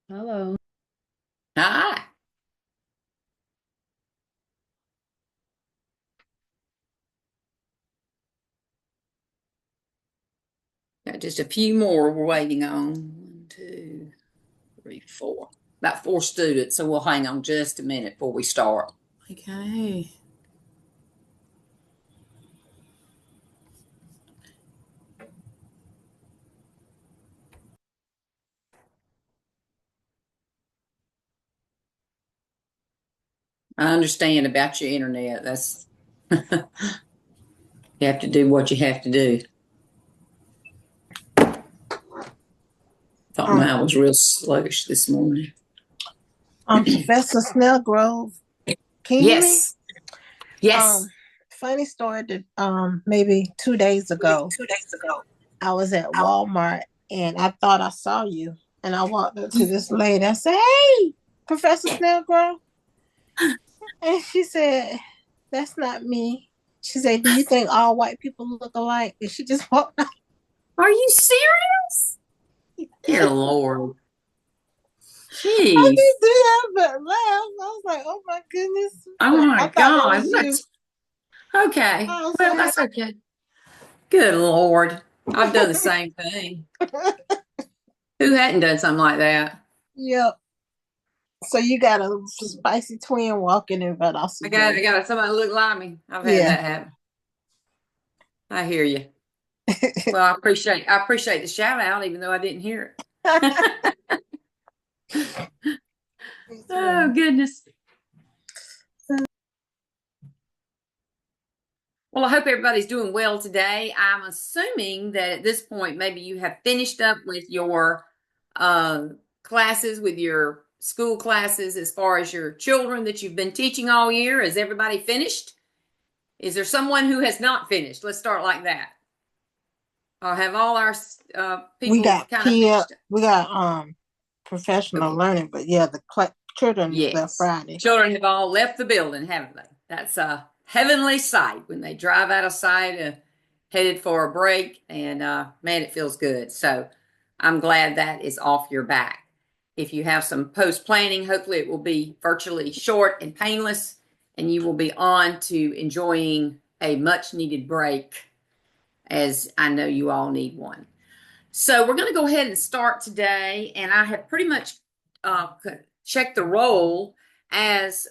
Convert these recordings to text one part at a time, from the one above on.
Hello. Hi. Got just a few more we're waiting on. One, two, three, four. About four students, so we'll hang on just a minute before we start. Okay. I understand about your internet. That's you have to do what you have to do. Thought Um, mine was real sluggish this morning. Professor Snellgrove, can you hear me? Yes. Yes. Um, Funny story that maybe 2 days ago, I was at Walmart and I thought I saw you, and I walked up to this lady. I said, "Hey, Professor Snellgrove," and she said, "That's not me." She said, "Do you think all white people look alike?" And she just walked out. Are you serious? Dear Lord. I Jeez. didn't do that but laugh. I was like, "Oh my goodness!" Oh But my I thought that God. was you. Okay. I was Well, like, that's okay. Good Lord. I've done the same thing. Who hadn't done something like that? "Yep." So you got a spicy twin walking in, but also I good. got somebody look like me. I've had Yeah. that happen. I hear you. Well, I appreciate the shout out, even though I didn't hear it. Oh goodness. Well, I hope everybody's doing well today. I'm assuming that at this point, maybe you have finished up with your uh, classes, with your school classes, as far as your children that you've been teaching all year. Is everybody finished? Is there someone who has not finished? Let's start like that. I'll have all our We people got kind of Pia, finished. we got professional Okay. learning, but yeah, the children left Yes. Friday. Children have all left the building, haven't they? That's a heavenly sight when they drive out of sight, headed for a break, and man, it feels good. So I'm glad that is off your back. If you have some post planning, hopefully it will be virtually short and painless, and you will be on to enjoying a much needed break, as I know you all need one. So we're going to go ahead and start today, and I have pretty much uh, checked the roll as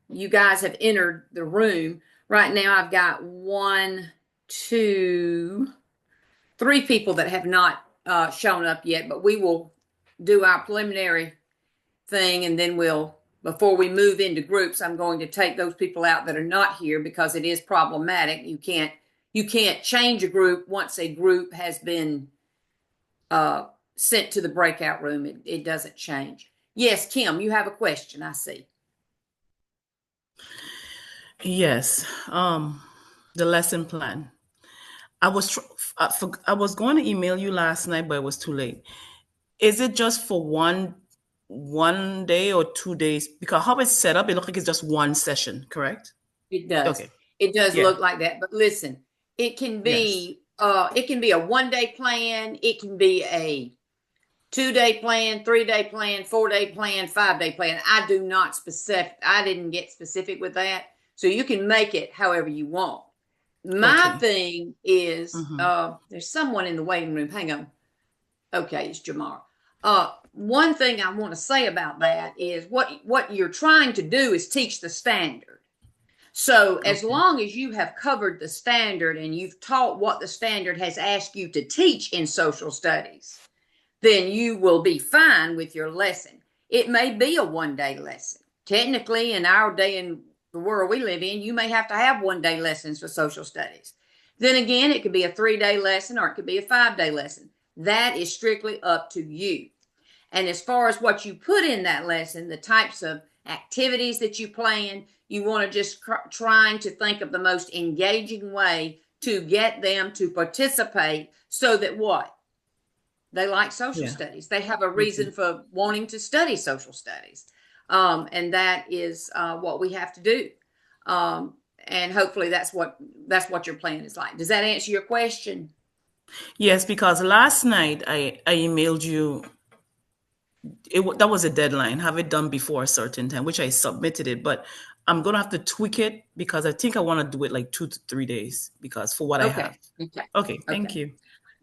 you guys have entered the room. Right now, I've got one, two, three people that have not shown up yet, but we will do our preliminary thing, and then before we move into groups, I'm going to take those people out that are not here because it is problematic. You can't change a group once a group has been uh, sent to the breakout room. It doesn't change. Yes, Kim, you have a question, I see. Yes. The lesson plan. I was I was going to email you last night, but it was too late. Is it just for one day or 2 days? Because how it's set up, it looks like it's just one session, correct? It does. Okay. It does Yeah. look like that. But listen, Yes. it can be a 1 day plan, it can be a 2 day plan, 3 day plan, 4 day plan, 5 day plan. I didn't get specific with that. So you can make it however you want. My Okay. thing is Mm-hmm. there's someone in the waiting room. Hang on. Okay, it's Jamar. One thing I want to say about that is what you're trying to do is teach the standard. So as Okay. long as you have covered the standard and you've taught what the standard has asked you to teach in social studies, then you will be fine with your lesson. It may be a 1 day lesson. Technically, in our day and the world we live in, you may have to have 1 day lessons for social studies. Then again, it could be a 3 day lesson or it could be a 5 day lesson. That is strictly up to you. And as far as what you put in that lesson, the types of activities that you plan, you want to just trying to think of the most engaging way to get them to participate so that what? They like social Yeah. studies. They have a Okay. reason for wanting to study social studies. And that is what we have to do. Um, and hopefully that's what your plan is like. Does that answer your question? Yes, because last night I emailed you that was a deadline. Have it done before a certain time, which I submitted it, but I'm gonna have to tweak it because I think I want to do it like 2 to 3 days because for what I Okay. have. Okay. Okay, Okay. thank you.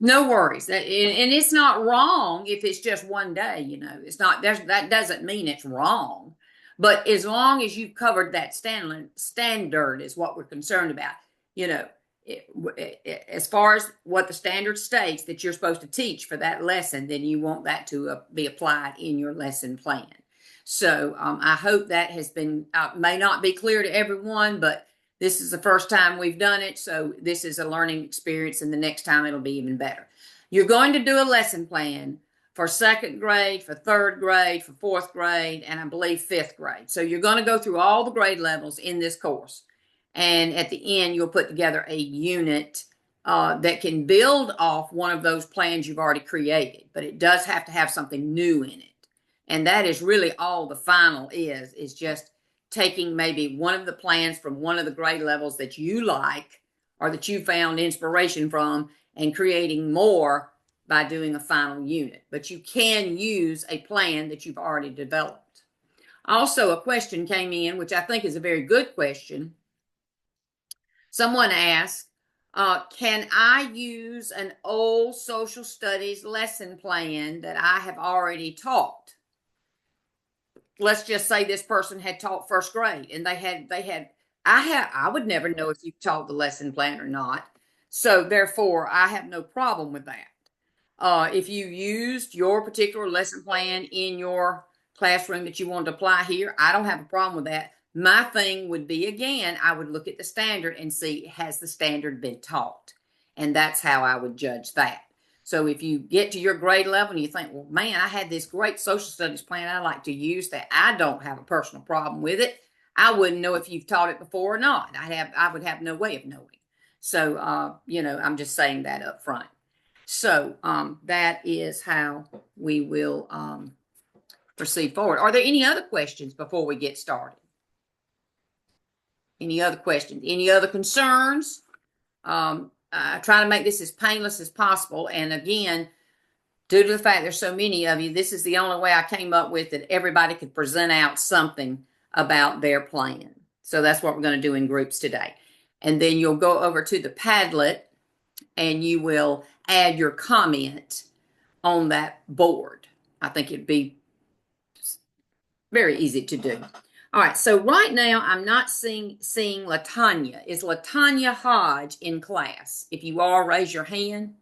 No worries. And it's not wrong if it's just one day, It's not, that doesn't mean it's wrong. But as long as you've covered that standard is what we're concerned about. You know, as far as what the standard states that you're supposed to teach for that lesson, then you want that to be applied in your lesson plan. So I hope that has been, may not be clear to everyone, but this is the first time we've done it, so this is a learning experience, and the next time it'll be even better. You're going to do a lesson plan for second grade, for third grade, for fourth grade, and I believe fifth grade. So you're going to go through all the grade levels in this course. And at the end, you'll put together a unit that can build off one of those plans you've already created, but it does have to have something new in it. And that is really all the final is just taking maybe one of the plans from one of the grade levels that you like or that you found inspiration from and creating more by doing a final unit. But you can use a plan that you've already developed. Also, a question came in, which I think is a very good question. Someone asked, can I use an old social studies lesson plan that I have already taught? Let's just say this person had taught first grade and I would never know if you taught the lesson plan or not. So therefore I have no problem with that. If you used your particular lesson plan in your classroom that you wanted to apply here, I don't have a problem with that. My thing would be, again, I would look at the standard and see, has the standard been taught? And that's how I would judge that. So if you get to your grade level and you think, well, man, I had this great social studies plan I like to use that I don't have a personal problem with it, I wouldn't know if you've taught it before or not. I would have no way of knowing. So, I'm just saying that up front. So that is how we will proceed forward. Are there any other questions before we get started? Any other questions? Any other concerns? I try to make this as painless as possible. And again, due to the fact there's so many of you, this is the only way I came up with that everybody could present out something about their plan. So that's what we're going to do in groups today. And then you'll go over to the Padlet and you will add your comment on that board. I think it'd be very easy to do. All right, so right now I'm not seeing LaTanya. Is LaTanya Hodge in class? If you are, raise your hand.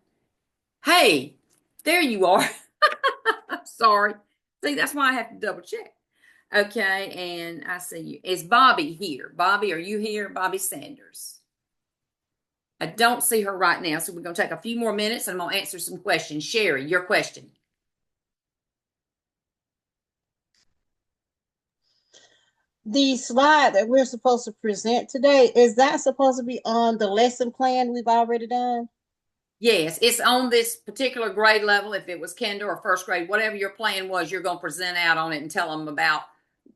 Hey, there you are. Sorry. See, that's why I have to double check. Okay, and I see you. Is Bobby here? Bobby, are you here? Bobby Sanders. I don't see her right now, so we're going to take a few more minutes and I'm going to answer some questions. Sherry, your question. The slide that we're supposed to present today, is that supposed to be on the lesson plan we've already done? Yes, it's on this particular grade level. If it was kinder or first grade, whatever your plan was, you're going to present out on it and tell them about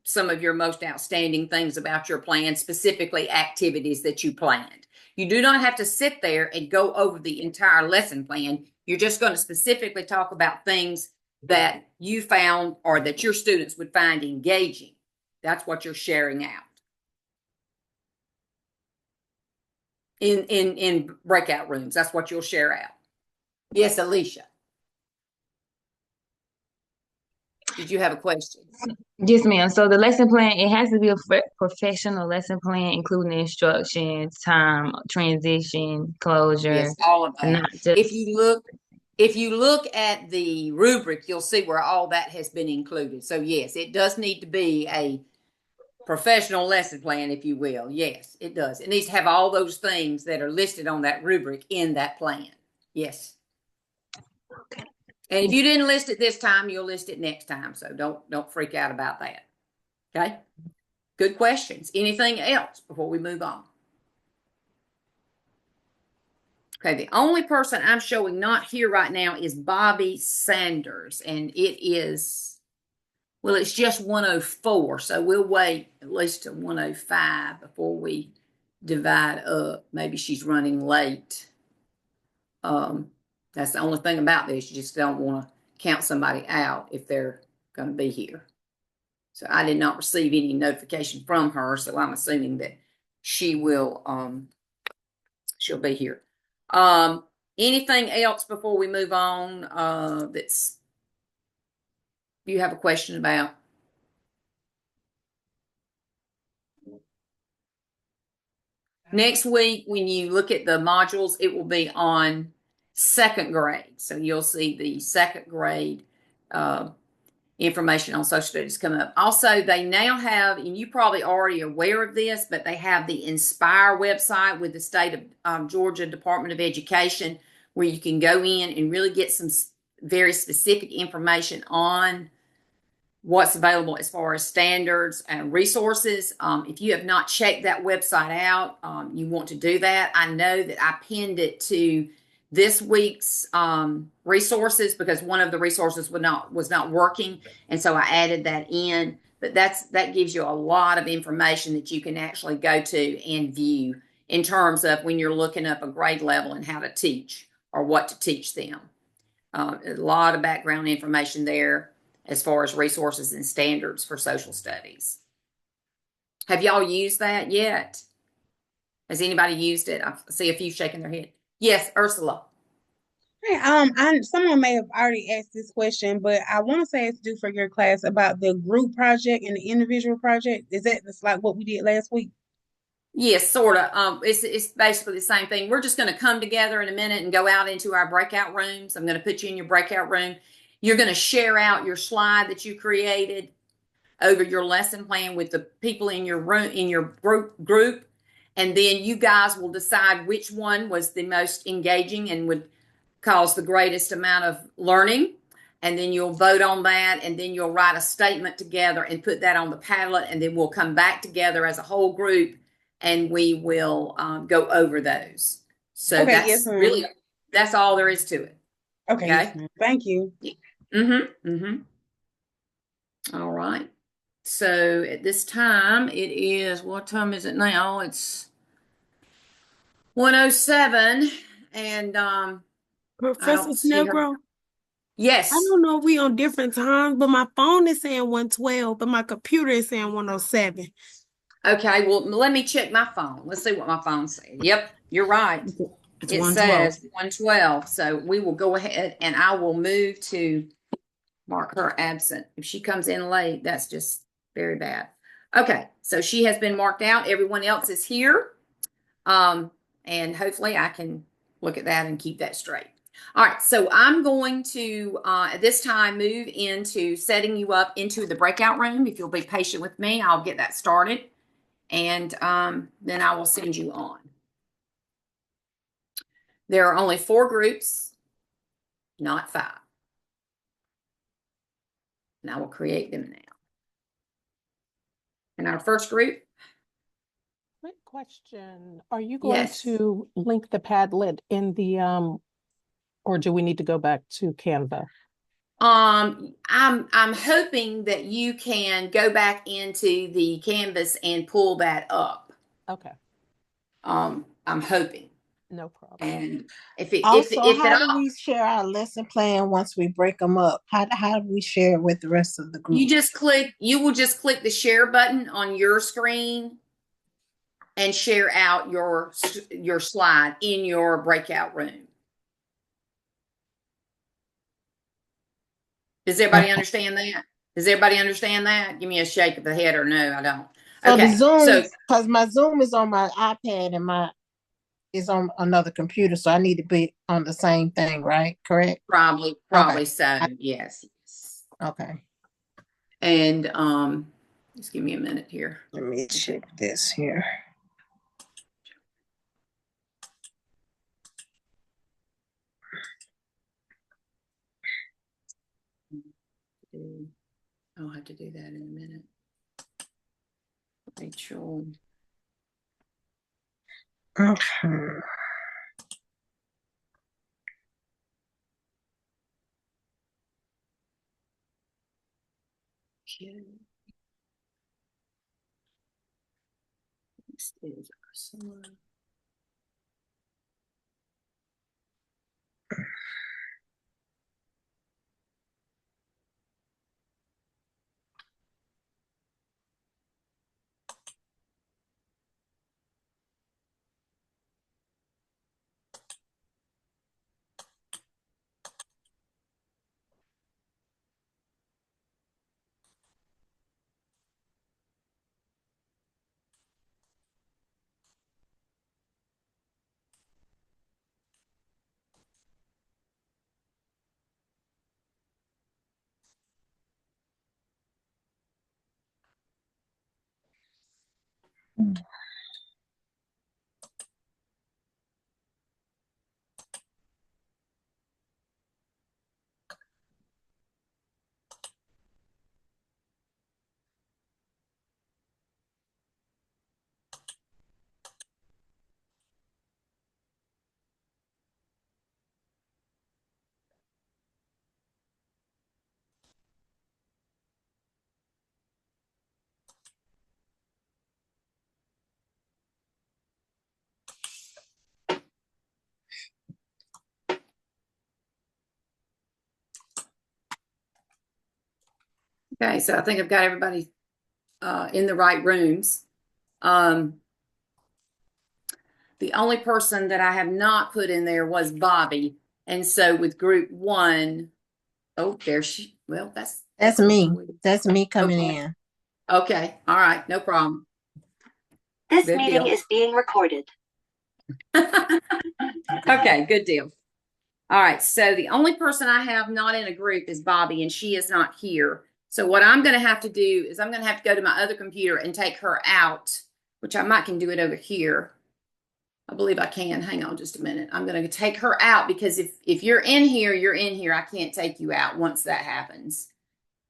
some of your most outstanding things about your plan, specifically activities that you planned. You do not have to sit there and go over the entire lesson plan. You're just going to specifically talk about things that you found or that your students would find engaging. That's what you're sharing out in breakout rooms. That's what you'll share out. Yes, Alicia. Did you have a question? Yes, ma'am. So the lesson plan, it has to be a professional lesson plan, including instructions, time, transition, closure, Yes, all of that. not just. If you look at the rubric, you'll see where all that has been included. So yes, it does need to be a professional lesson plan, if you will. Yes, it does. It needs to have all those things that are listed on that rubric in that plan. Yes. Okay. And if you didn't list it this time, you'll list it next time. So don't freak out about that. Okay. Good questions. Anything else before we move on? Okay, the only person I'm showing not here right now is Bobby Sanders, and it is, well, it's just 104, so we'll wait at least to 105 before we divide up. Maybe she's running late. That's the only thing about this. You just don't want to count somebody out if they're going to be here. So I did not receive any notification from her, so I'm assuming that she will, she'll be here. Anything else before we move on, that's you have a question about? Next week, when you look at the modules, it will be on second grade. So you'll see the second grade information on social studies come up. Also, they now have, and you probably already aware of this, but they have the Inspire website with the state of Georgia Department of Education, where you can go in and really get some very specific information on what's available as far as standards and resources. If you have not checked that website out, you want to do that. I know that I pinned it to this week's resources because one of the resources was not working, and so I added that in. But that gives you a lot of information that you can actually go to and view in terms of when you're looking up a grade level and how to teach or what to teach them. A lot of background information there as far as resources and standards for social studies. Have y'all used that yet? Has anybody used it? I see a few shaking their head. Yes, Ursula. Hey, someone may have already asked this question, but I want to say it's due for your class about the group project and the individual project. Is that just like what we did last week? Yes, sort of. It's basically the same thing. We're just going to come together in a minute and go out into our breakout rooms. I'm going to put you in your breakout room. You're going to share out your slide that you created over your lesson plan with the people in your room, in your group, and then you guys will decide which one was the most engaging and would cause the greatest amount of learning. And then you'll vote on that, and then you'll write a statement together and put that on the Padlet, and then we'll come back together as a whole group and we will go over those. So Okay, that's yes, ma'am. really, that's all there is to it. Okay, yes, ma'am. Thank you. All right. So at this time, it is, what time is it now? It's 1:07, and I Professor don't see her. Snellgrove, I Yes. don't know if we on different times, but my phone is saying 112, but my computer is saying 107. Okay, well, let me check my phone. Let's see what my phone says. Yep, you're right. It's It 112. says 112. So we will go ahead and I will move to mark her absent. If she comes in late, that's just very bad. Okay, so she has been marked out. Everyone else is here. And hopefully I can look at that and keep that straight. All right, so I'm going to, at this time, move into setting you up into the breakout room. If you'll be patient with me, I'll get that started. And then I will send you on. There are only 4 groups, not 5. And I will create them now. And our first group. Quick question. Are you going Yes. to link the Padlet in the, or do we need to go back to Canva? I'm hoping that you can go back into the Canvas and pull that up. Okay, I'm hoping. no problem. And if it Also, if how at do all, we share our lesson plan once we break them up? How do we share it with the rest of the group? you will just click the share button on your screen and share out your slide in your breakout room. Does everybody understand that? Does everybody understand that? Give me a shake of the head or no, I don't. So Okay, the Zoom, so because my Zoom is on my iPad and my is on another computer, so I need to be on the same thing, right? Correct? probably Okay. so, yes. Okay. And just give me a minute here. Let me check this here. I'll have to do that in a minute. Rachel. Okay. Next is Ursula. Okay, so I think I've got everybody in the right rooms. The only person that I have not put in there was Bobby. And so with group one, oh, there she, well, That's me. That's me coming okay. in. Okay, all right, no problem. This Good meeting deal. is being recorded. Okay, good deal. All right, so the only person I have not in a group is Bobby, and she is not here. So what I'm going to have to do is I'm going to have to go to my other computer and take her out, which I might can do it over here. I believe I can. Hang on just a minute. I'm going to take her out because if you're in here, you're in here. I can't take you out once that happens.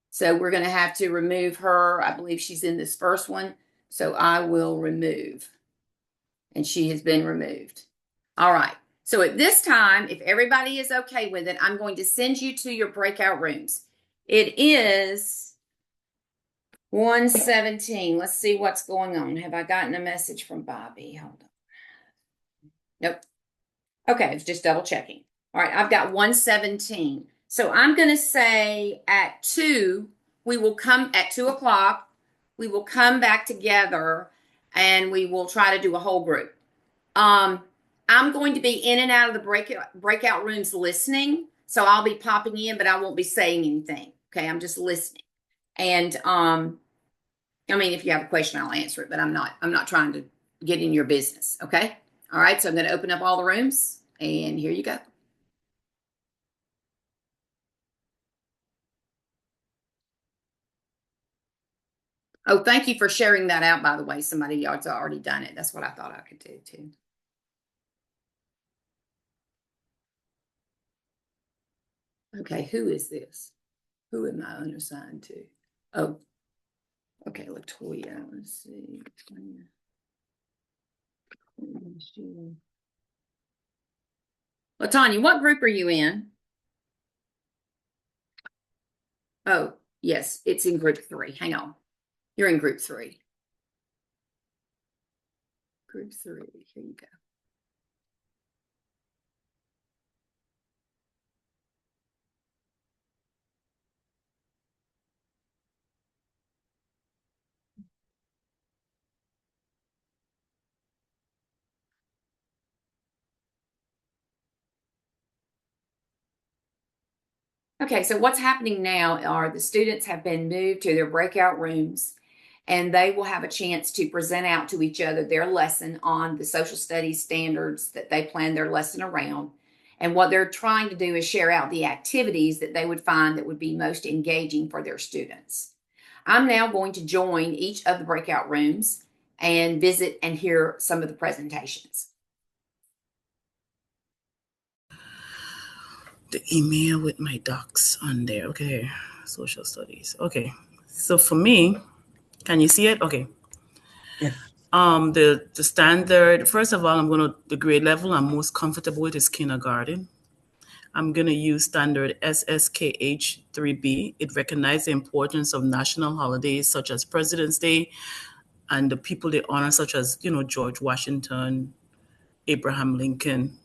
So we're going to have to remove her. I believe she's in this first one. So I will remove. And she has been removed. All right. So at this time, if everybody is okay with it, I'm going to send you to your breakout rooms. It is 1:17. Let's see what's going on. Have I gotten a message from Bobby? Hold on. Nope. Okay, it's just double checking. All right, I've got 1:17. So I'm going to say at 2, we will come at 2 o'clock. We will come back together and we will try to do a whole group. I'm going to be in and out of the breakout rooms listening. So I'll be popping in, but I won't be saying anything. Okay, I'm just listening. And I mean, if you have a question, I'll answer it, but I'm not trying to get in your business. Okay. All right. So I'm going to open up all the rooms and here you go. Oh, thank you for sharing that out, by the way. Somebody else already done it. That's what I thought I could do too. Okay, who is this? Who am I unassigned to? Oh, okay, Latoya. Let's see. Latanya, what group are you in? Oh, yes, it's in group 3. Hang on. You're in group 3. Group 3. Here you go. Okay, so what's happening now are the students have been moved to their breakout rooms and they will have a chance to present out to each other their lesson on the social studies standards that they plan their lesson around. And what they're trying to do is share out the activities that they would find that would be most engaging for their students. I'm now going to join each of the breakout rooms and visit and hear some of the presentations. The email with my docs on there. Okay. Social studies. Okay. So for me, can you see it? Okay. Yeah. The standard, first of all, the grade level I'm most comfortable with is kindergarten. I'm going to use standard SSKH 3B. It recognizes the importance of national holidays such as President's Day and the people they honor, such as, George Washington, Abraham Lincoln.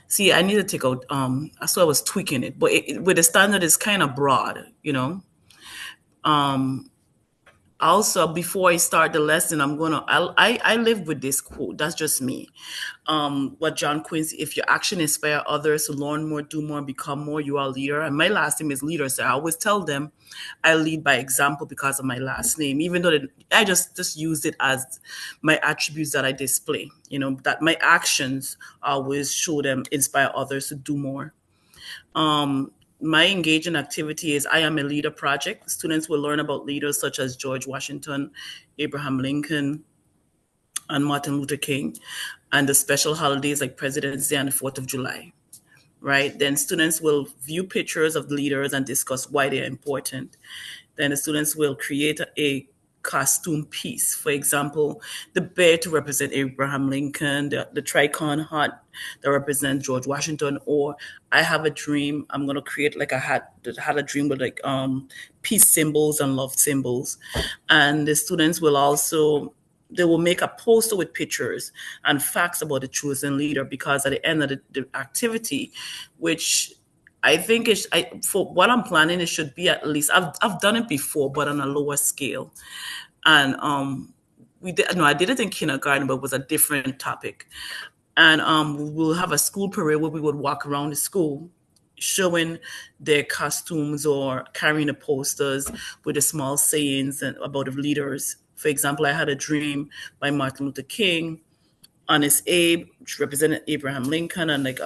See, I need to take out, that's why I was tweaking it. But with the standard, it's kind of broad, Also, before I start the lesson, I live with this quote. That's just me. What John Quincy, if your action inspire others to learn more, do more, become more, you are a leader. And my last name is leader. So I always tell them I lead by example because of my last name, even though I just use it as my attributes that I display, that my actions always show them, inspire others to do more. My engaging activity is I Am a Leader project. Students will learn about leaders such as George Washington, Abraham Lincoln, and Martin Luther King, and the special holidays like President's Day and the 4th of July, right? Then students will view pictures of the leaders and discuss why they're important. Then the students will create a costume piece. For example, the bear to represent Abraham Lincoln, the tricorn hat that represents George Washington, or I have a dream. I'm gonna create like a hat that had a dream with like peace symbols and love symbols. And the students will also they will make a poster with pictures and facts about the chosen leader, because at the end of the activity, which I think for what I'm planning, it should be at least I've done it before, but on a lower scale. And we did no, I did it in kindergarten, but it was a different topic. And we'll have a school parade where we would walk around the school showing their costumes or carrying the posters with the small sayings and about the leaders. For example, I had a dream by Martin Luther King, Honest Abe, which represented Abraham Lincoln, and like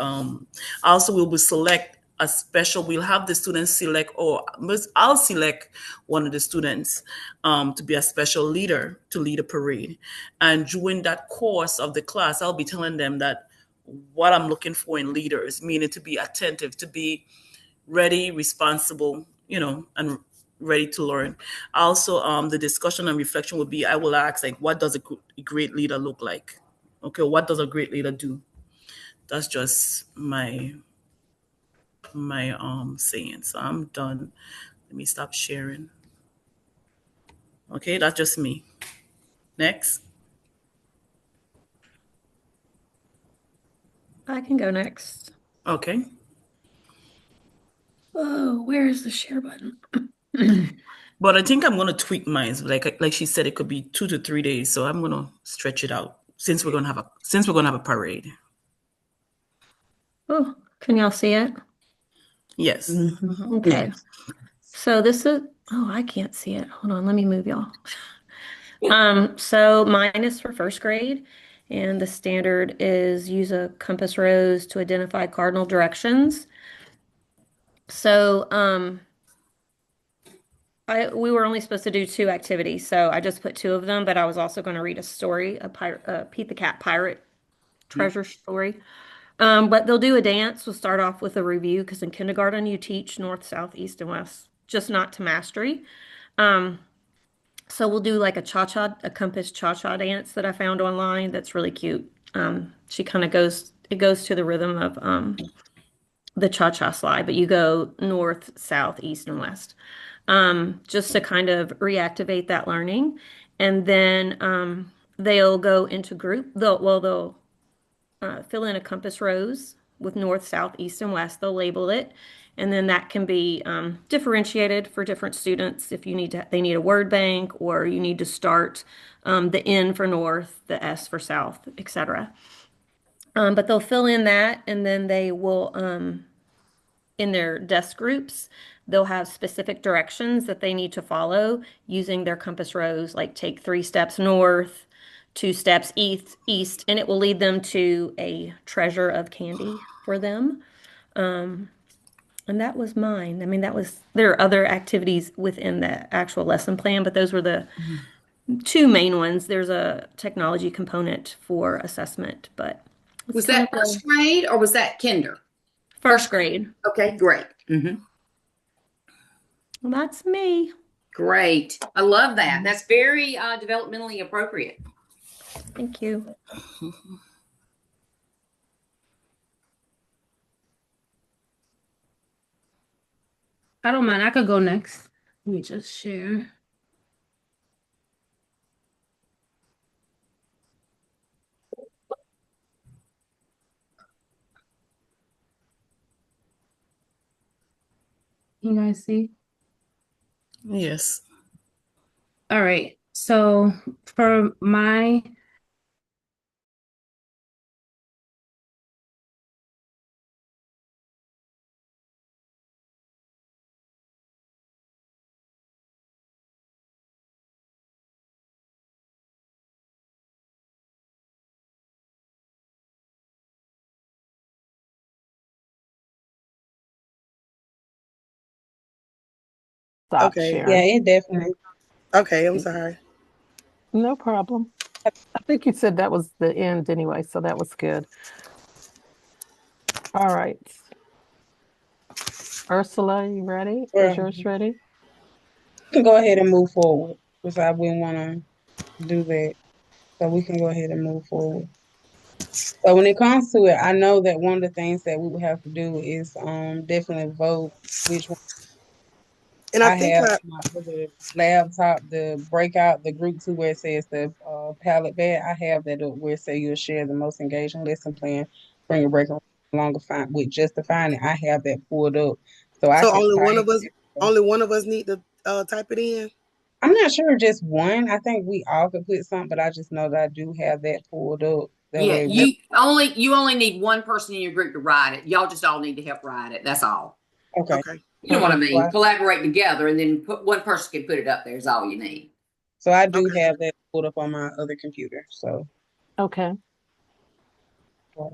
also we will select a special. We'll have the students select, or I'll select one of the students to be a special leader to lead a parade. And during that course of the class, I'll be telling them that what I'm looking for in leaders, meaning to be attentive, to be ready, responsible, and ready to learn. Also, the discussion and reflection would be, I will ask, like, what does a great leader look like? Okay, what does a great leader do? That's just my saying. So I'm done. Let me stop sharing. Okay, that's just me. Next. I can go next. Okay. Oh, where is the share button? But I think I'm gonna tweak mine. Like she said, it could be 2 to 3 days. So I'm gonna stretch it out since we're gonna have a parade. Oh, can y'all see it? Yes. Okay. Yes. So this is, oh, I can't see it. Hold on, let me move y'all. So mine is for first grade, and the standard is use a compass rose to identify cardinal directions. So, we were only supposed to do 2 activities, so I just put 2 of them, but I was also going to read a story, a Pete the Cat pirate treasure story. But they'll do a dance. We'll start off with a review because in kindergarten you teach north, south, east, and west, just not to mastery. So we'll do like a compass cha-cha dance that I found online that's really cute. She kind of it goes to the rhythm of the cha-cha slide, but you go north, south, east, and west. Just to kind of reactivate that learning. And then they'll go into group. They'll fill in a compass rose with north, south, east, and west. They'll label it, and then that can be differentiated for different students. If they need a word bank, or you need to start the N for north, the S for south, etc. But they'll fill in that, and then they will, in their desk groups, they'll have specific directions that they need to follow using their compass rose, like take 3 steps north, 2 steps east, and it will lead them to a treasure of candy for them. And that was mine. I mean, there are other activities within the actual lesson plan, but those were the 2 main ones. There's a technology component for assessment, but Was that first grade or was that kinder? first grade. Okay, great. Well, that's me. Great. I love that. That's very developmentally appropriate. Thank you. I don't mind. I could go next. Let me just share. You guys see? Yes. All right. So for my Stop Okay. yeah, sharing. it definitely. Okay, I'm sorry. No problem. I think you said that was the end anyway, so that was good. All right. Ursula, you ready? Is Well, yours ready? we can go ahead and move forward because I wouldn't want to do that. So we can go ahead and move forward. So when it comes to it, I know that one of the things that we would have to do is definitely vote which one. And I I think have my other laptop, the breakout, the group two where it says the palette bed. I have that up where it say you'll share the most engaging lesson plan, bring a break longer find with justifying it. I have that pulled up so I so. can type. Only one of us need to type it in. I'm not sure just one. I think we all could put something, but I just know that I do have that pulled up. That Yeah, way you only need one person in your group to write it. Y'all just all need to help write it. That's all. okay. Okay. You know what I So mean? Collaborate together, and then put one person can put it up there. Is all you need. I do Okay. have that pulled up on my other computer. So Okay. I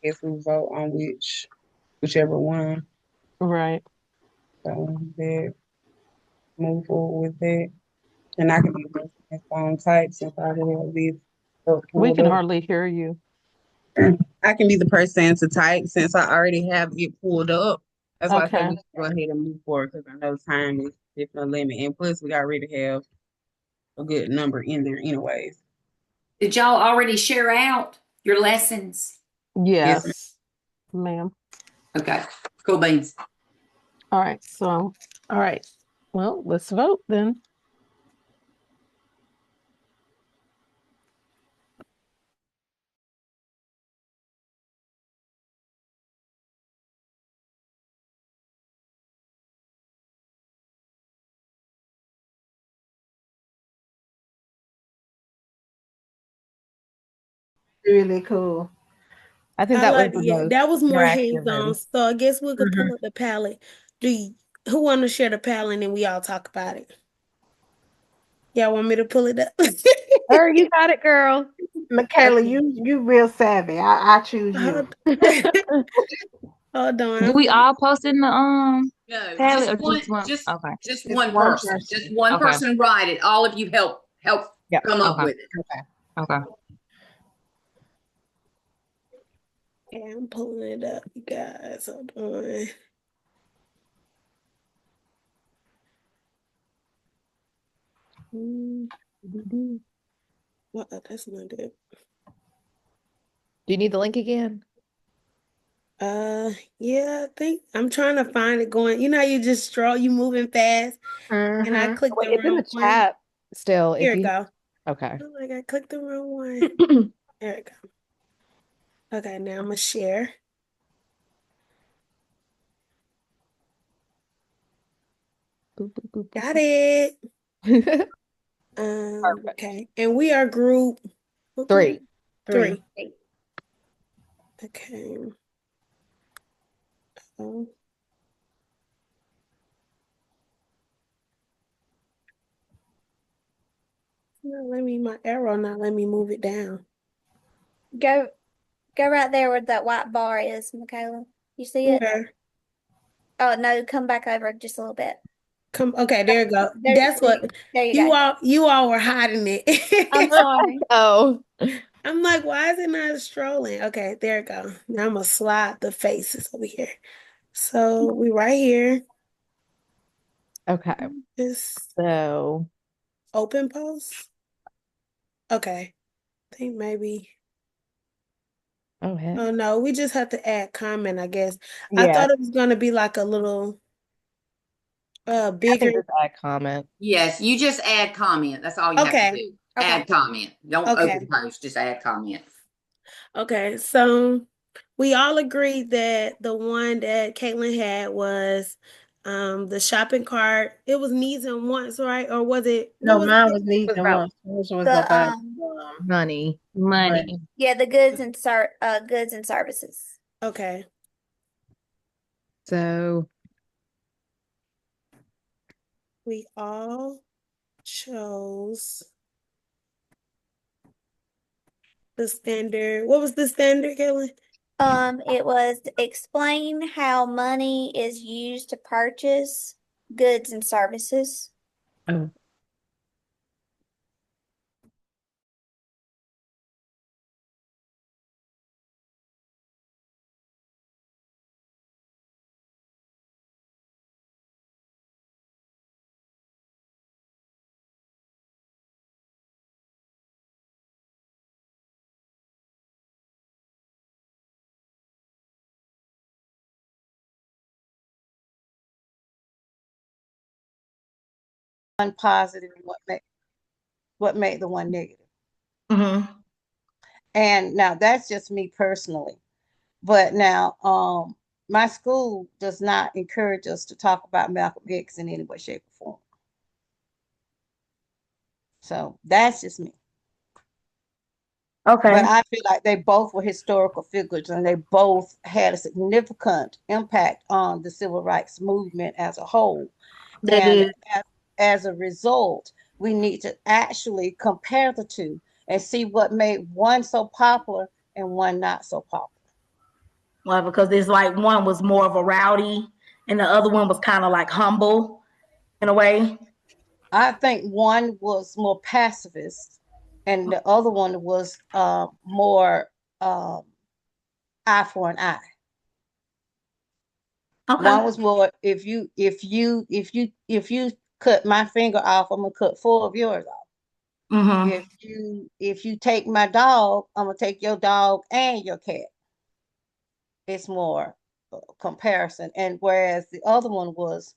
guess we vote on whichever one. Right. So that move forward with that. And I can be the phone type since I have this We pulled can up. hardly hear you. I can be the person to type since I already have it pulled up. That's why I said Okay. we should go ahead and move forward because I know time is definitely a limit. And plus we got ready to have a good number in there anyways. Did y'all already share out your lessons? Yes, ma'am. Yes, ma'am. Okay, cool beans. All right. So, all right. Well, let's vote then. Really cool. I think I that was like, the yeah, most that was more interactive hands-on. and So I guess we could Mhm. pull up the palette. Who want to share the palette and we all talk about it? Y'all want me to pull it up? you got it, girl. Michaela, Okay. you real savvy. I choose you. Hold, hold on. Do I'm we finna, all post in the No, palette just or one, just one? just Okay. just It's one one person. Just person. one Okay. person write it. All of you help Yep. come up Okay. with it. Okay. Okay. yeah, I'm pulling it up, you guys. Hold on. Mm, that's not it. Do you need the link again? Yeah, I think I'm trying to find it going. You know how you just stroll, you moving fast, and I Mm-hmm. clicked Wait, the it's in wrong the one. chat still. Here If it you go. okay. Oh my God, I clicked the wrong one. There it go. Okay, now I'm gonna share. Boop, boop, boop, boop, Got it. boop. Perfect. Okay, and we are group what group? 3. Three. Three. Okay. Oh, not let me my arrow not let me move it down. Go right there where that white bar is, Michaela. You see it? Okay. Oh no, come back over just a little bit. Come. Okay, there you go. That's what There you go. you all were hiding I'm it. sorry. Oh. I'm like, why is it not strolling? Okay, there you go. Now I'm gonna slide the faces over here. So we right here. Okay. Just So, open post. Okay. I think maybe. oh heck. Oh no, we just have to add comment, I guess. I Yeah, thought it was gonna be like a little I bigger. think just add comment. Yes, you just add comment. That's all you have to Okay. do. Okay. Add comment. Don't Okay. open post. Just add comment. Okay. So we all agreed that the one that Caitlin had was the shopping cart. It was needs and wants, right? Or was it what No, was mine it? was needs Was and about wants. Yours was The about money. money. Money. yeah, the goods and services. Okay. So, We all chose the standard. What was the standard, Caitlin? It was explain how money is used to purchase goods and services. oh, one positive and what made the one negative. Mm-hmm. And now that's just me personally. But now, my school does not encourage us to talk about Malcolm X in any way, shape, or form. So that's just me. Okay. But I feel like they both were historical figures and they both had a significant impact on the civil rights movement as a whole. They And did. as a result, we need to actually compare the two and see what made one so popular and one not so popular. Well, because it's like one was more of a rowdy and the other one was kind of like humble in a way. I think one was more pacifist and the other one was more eye for an eye. Okay. One was more if you cut my finger off, I'm gonna cut four of yours off. Mm-hmm. If you take my dog, I'm gonna take your dog and your cat. It's more comparison. And whereas the other one was,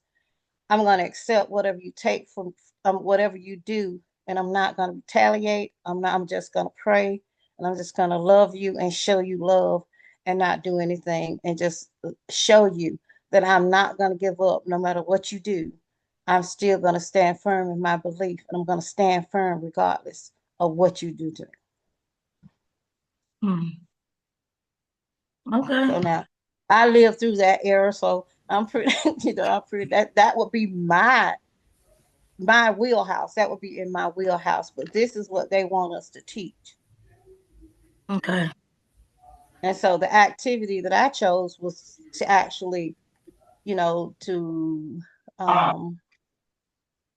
I'm gonna accept whatever you take from whatever you do, and I'm not gonna retaliate. I'm just gonna pray, and I'm just gonna love you and show you love, and not do anything, and just show you that I'm not gonna give up no matter what you do. I'm still gonna stand firm in my belief, and I'm gonna stand firm regardless of what you do to me. Mm. Okay. So now I lived through that era, so I'm pretty, I'm pretty that would be my wheelhouse. That would be in my wheelhouse. But this is what they want us to teach. Okay. And so the activity that I chose was to actually, to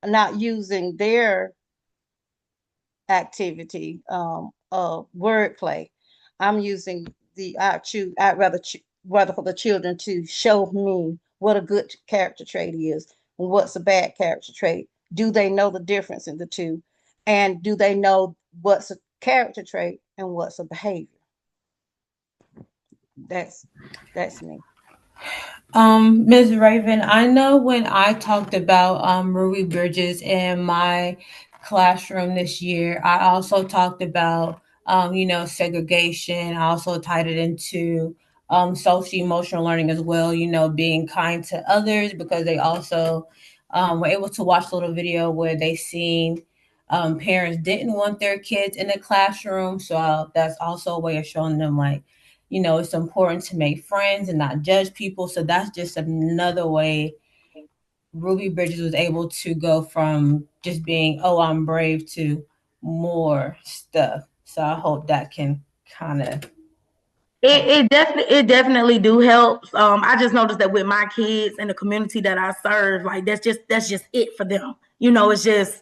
not using their activity of wordplay. I'm using I'd rather for the children to show me what a good character trait is and what's a bad character trait. Do they know the difference in the two? And do they know what's a character trait and what's a behavior? That's me. Ms. Raven, I know when I talked about Ruby Bridges in my classroom this year, I also talked about segregation. I also tied it into social emotional learning as well, being kind to others because they also were able to watch a little video where they seen parents didn't want their kids in the classroom. So that's also a way of showing them like, it's important to make friends and not judge people. So that's just another way Ruby Bridges was able to go from just being, oh, I'm brave to more stuff. So I hope that can kind of. It definitely do help. I just noticed that with my kids and the community that I serve, like that's just it for them. It's just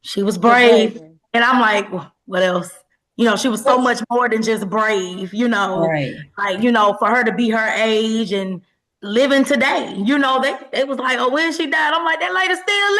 she was The brave, bravery. and I'm like, what else? She was so What's much more than just brave. Right. Like for her to be her age and living today. They was like, oh, when she died, I'm like, that lady still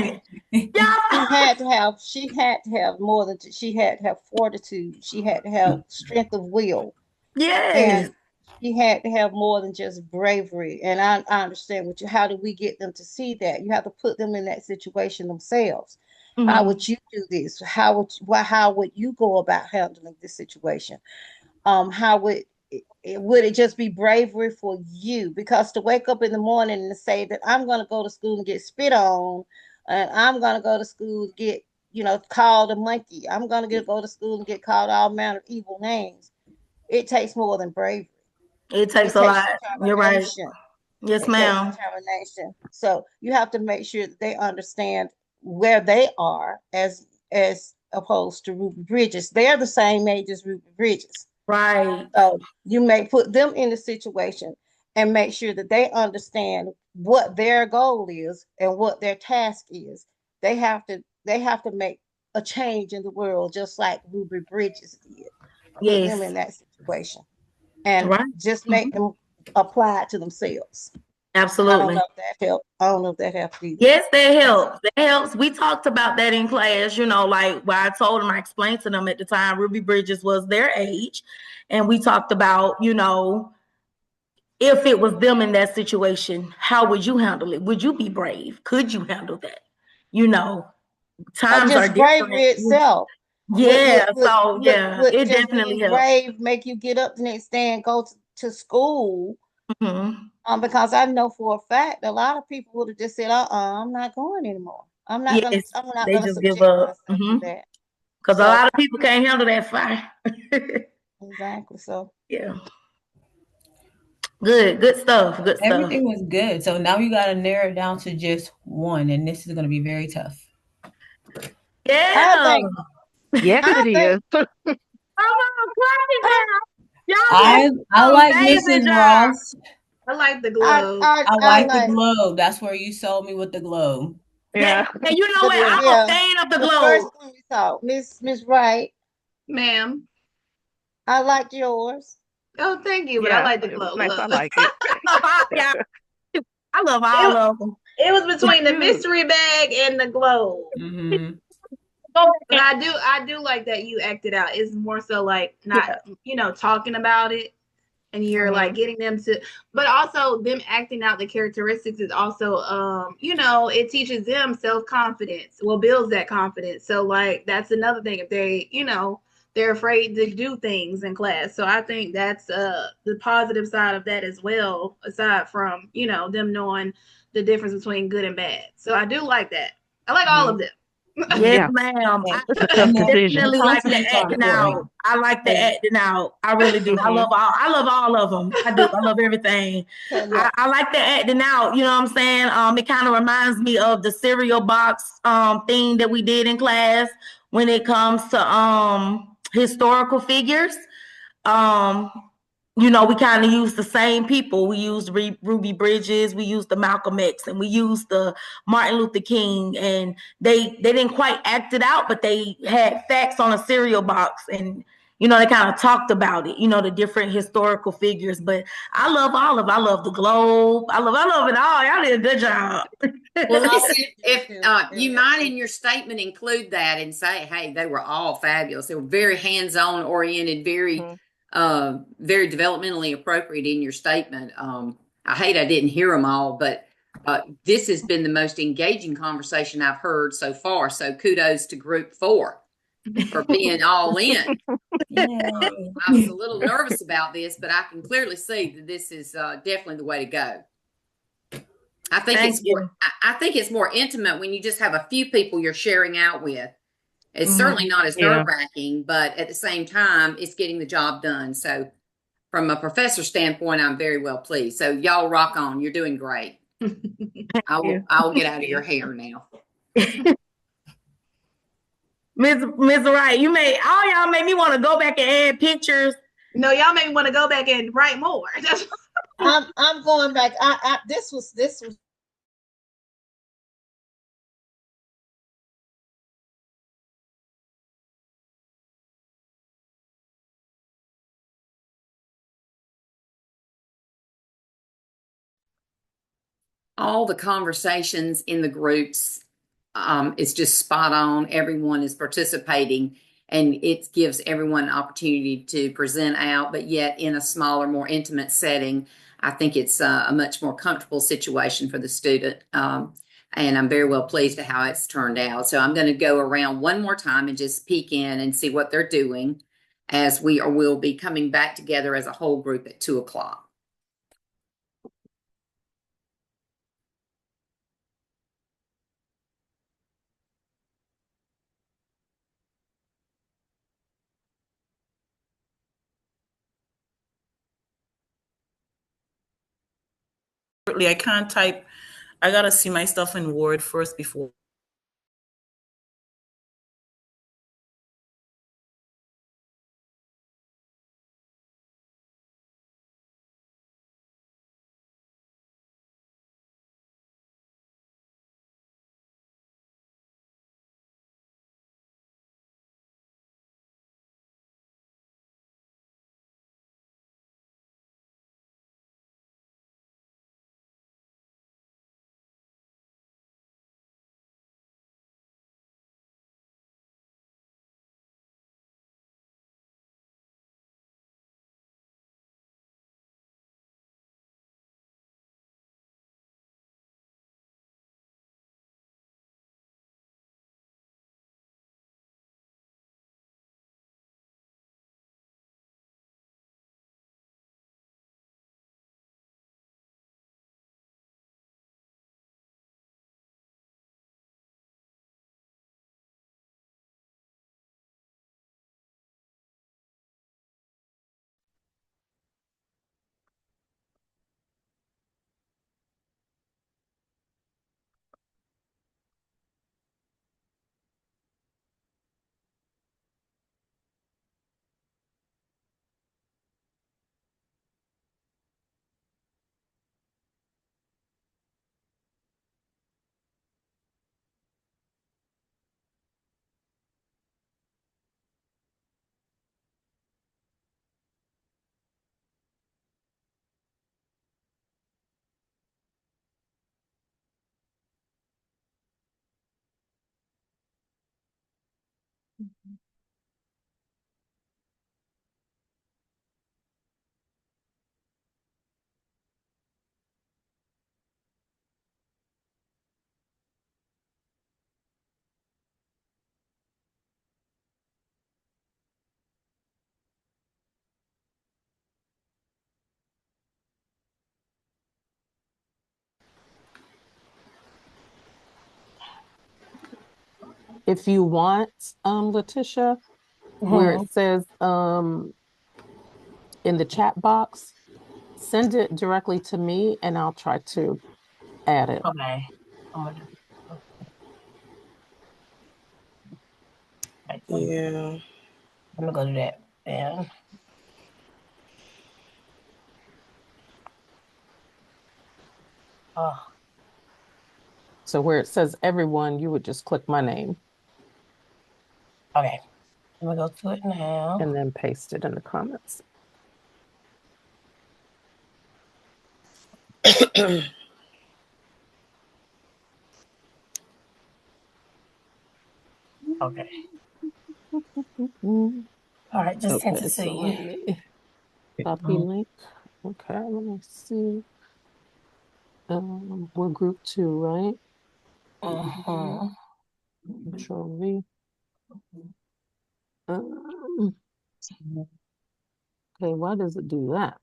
living. she Yeah. had to have more than she had to have fortitude. She had to have strength of will. Yes. And she had to have more than just bravery. And I understand how do we get them to see that? You have to put them in that situation themselves. How Mm-hmm. would you do this? How would you go about handling this situation? How would it just be bravery for you? Because to wake up in the morning and say that I'm going to go to school and get spit on, and I'm going to go to school to get called a monkey. I'm going to go to school and get called all manner of evil names. It takes more than bravery. It takes It a takes lot. You're right. determination. Yes, It takes ma'am. determination. So you have to make sure that they understand where they are as opposed to Ruby Bridges. They're the same age as Ruby Bridges. Right. So you may put them in the situation and make sure that they understand what their goal is and what their task is. They have to make a change in the world just like Ruby Bridges did. Put them Yes. in that situation and Right. just make Mhm. them apply it to themselves. I don't Absolutely. know if that helped. I don't know if that helped either. Yes, that helps. That helps. We talked about that in class, like where I told them, I explained to them at the time, Ruby Bridges was their age. And we talked about, if it was them in that situation, how would you handle it? Would you be brave? Could you handle that? you know, Or times are just bravery different. itself. Yeah, so yeah, Would it just definitely being helps. brave make you get up the next day and go to school. Mhm. Because I know for a fact a lot of people would have just said, I'm not going anymore. Yes, I'm not they gonna just give subject up. myself to that. Because a So lot of people can't handle that fire. exactly. So Yeah. Good stuff. Good stuff. Everything was good. So now you got to narrow it down to just one, and this is going to be very tough. I Yeah. think Yes, I it think is. Come on, clap it I now. Y'all did I an like amazing Mrs. job. Ross. I like the globe. I I like the like globe. That's where you sold me with the globe. Yeah. Yeah. And you know what? I'm a yeah, fan of the the globe. first one we saw, Miss Wright. Ma'am. I liked yours. Oh, thank you, but I Yeah. like the It was globe nice. I look. like it. Yeah. I love all It, of them. it was It's between the cute. mystery bag and the globe. Mm-hmm. But I do like that you acted out. It's more so like not, Yeah. talking about it and you're like Mhm. getting them to, but also them acting out the characteristics is also, it teaches them self-confidence. Well, builds that confidence. So like, that's another thing if they, they're afraid to do things in class. So I think that's the positive side of that as well, aside from, them knowing the difference between good and bad. So I do like that. I like all Mm-hmm. of them. Yes, Yeah. ma'am. I It's a tough And the decision. definitely like the compliments are acting out. important. I like the So, acting out. I really do. Hmm. I love all of them. I do. I love everything. So yeah, I like the acting out. You know what I'm saying? It kind of reminds me of the cereal box thing that we did in class when it comes to historical figures. Um, we kind of used the same people. We used Ruby Bridges, we used the Malcolm X, and we used the Martin Luther King. And they didn't quite act it out, but they had facts on a cereal box, and they kind of talked about it. The different historical figures. But I love all of. I love the Globe. I love it all. Y'all did a good job. Well, I listen, like if it too. you might in your statement include that and say, hey, they were all fabulous. They were very hands-on oriented, very, Hmm. very developmentally appropriate in your statement. I hate I didn't hear them all, but this has been the most engaging conversation I've heard so far. So kudos to Group 4 for being all in. I was a little nervous about this, but I can clearly see that this is definitely the way to go. I think Thank it's more. you. I think it's more intimate when you just have a few people you're sharing out with. It's certainly Mhm. not as Yeah. nerve-wracking, but at the same time, it's getting the job done. So, from a professor standpoint, I'm very well pleased. So, y'all rock on. You're doing great. I will get out of your hair now. Miss Wright, y'all made me want to go back and add pictures. No, y'all made me want to go back and write more. I'm going back. This was All the conversations in the groups is just spot on. Everyone is participating, and it gives everyone an opportunity to present out, but yet in a smaller, more intimate setting. I think it's a much more comfortable situation for the student. And I'm very well pleased at how it's turned out. So I'm going to go around one more time and just peek in and see what they're doing as will be coming back together as a whole group at 2:00. I can't type. I gotta see my stuff in Word first before. If you want, Letitia, where it says in the chat box, send it directly to me and I'll try to add it. Okay. I'm gonna do it. Yeah. Let me go do that. And oh, So where it says everyone, you would just click my name okay. Let me go to it now. and then paste it in the comments. Okay. All right, just sent Okay, it to so you. let me copy link. Okay, let me see. We're group 2, right? Control V. Okay, why does it do that?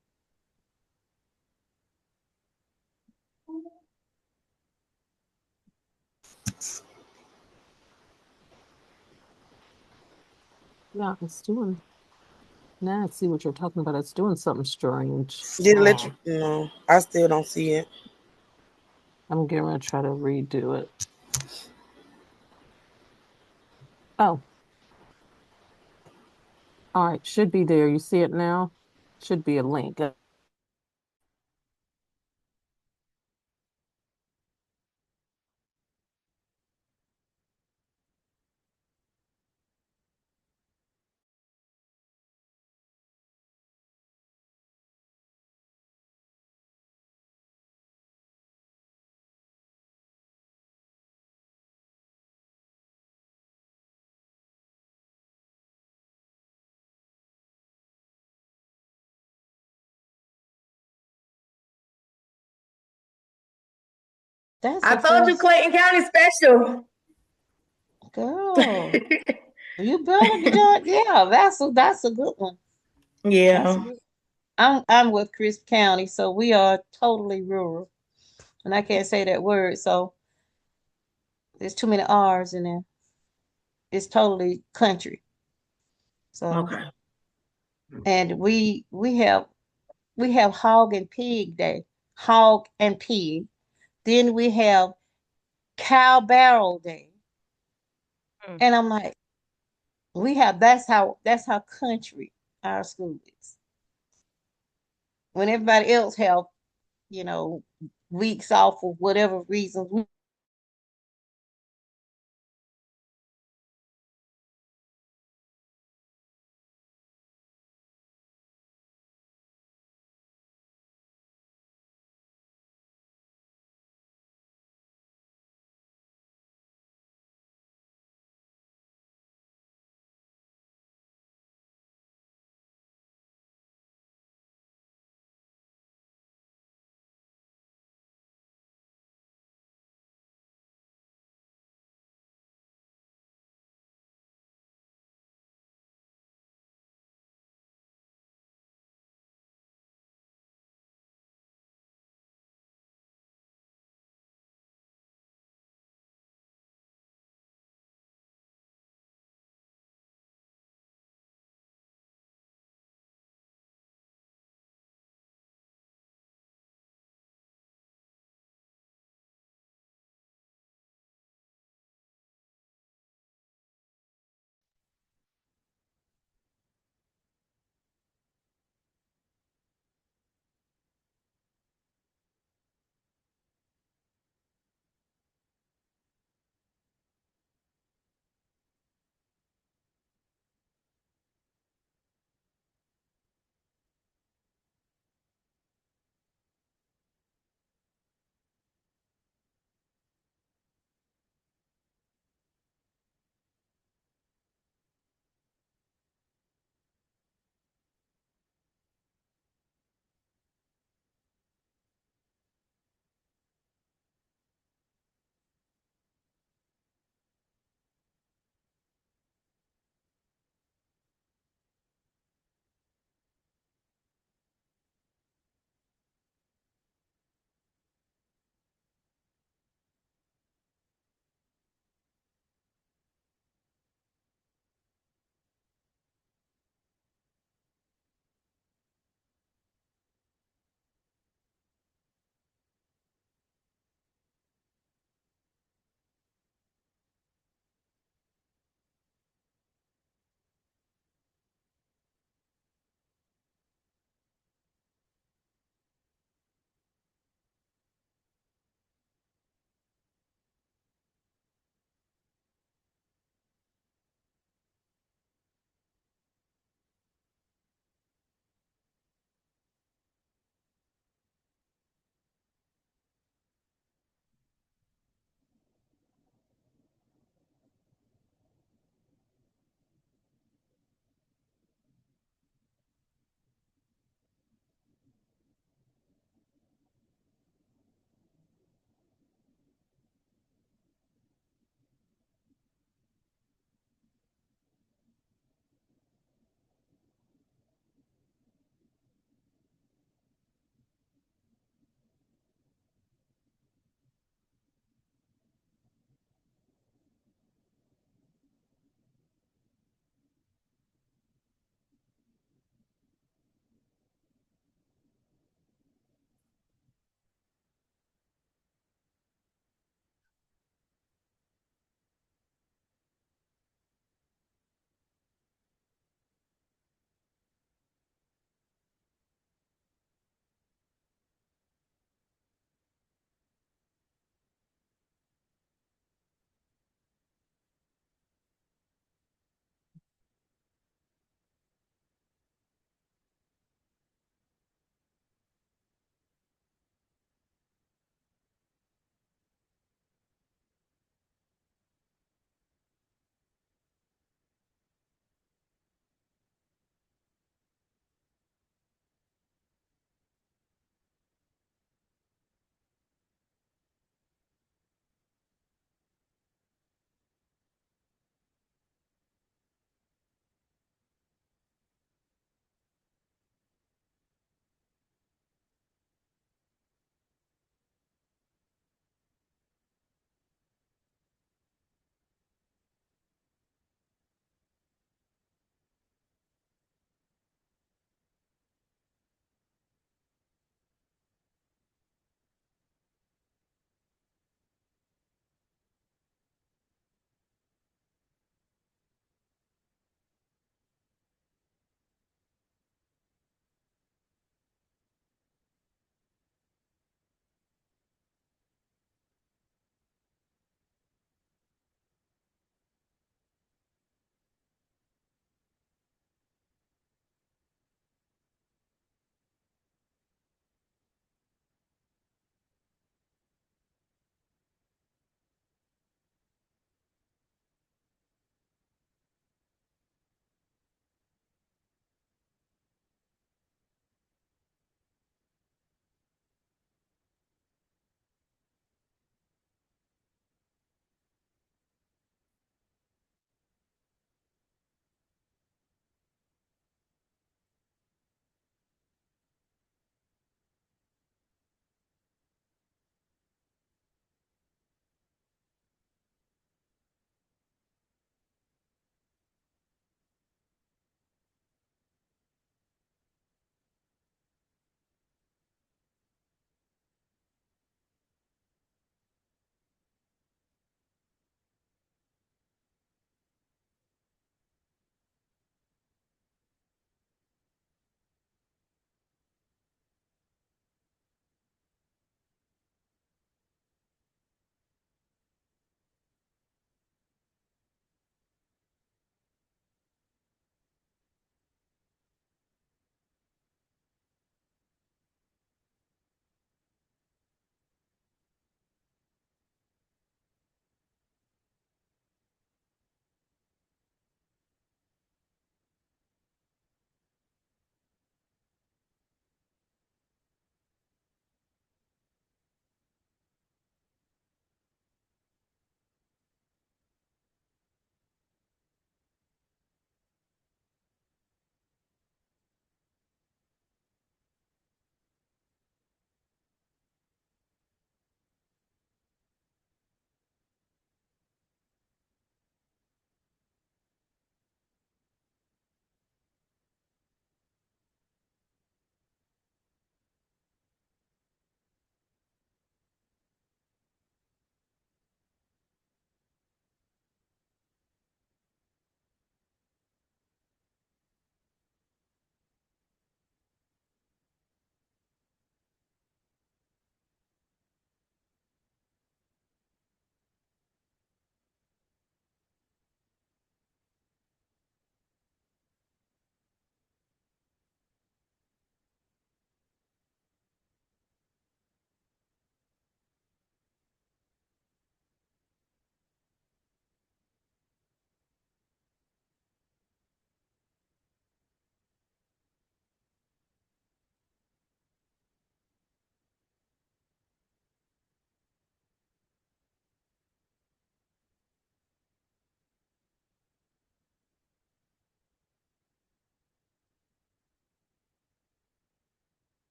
Yeah, it's doing. Now I see what you're talking about. It's doing something strange. Did it let you? No, I still don't see it. I'm going to try to redo it. Oh. All right, should be there. You see it now? Should be a link. That's I the told you first Clayton County special. girl. You better get yeah, that's a good one. That's a Yeah. good I'm with Crisp County, so we are totally rural. And I can't say that word, so there's too many R's in there. It's totally country. So Okay. and we have hog and pig day. Hog and pig. Then we have cow barrel day. And I'm like, we have that's how country our school is. When everybody else have, you know, weeks off for whatever reasons, we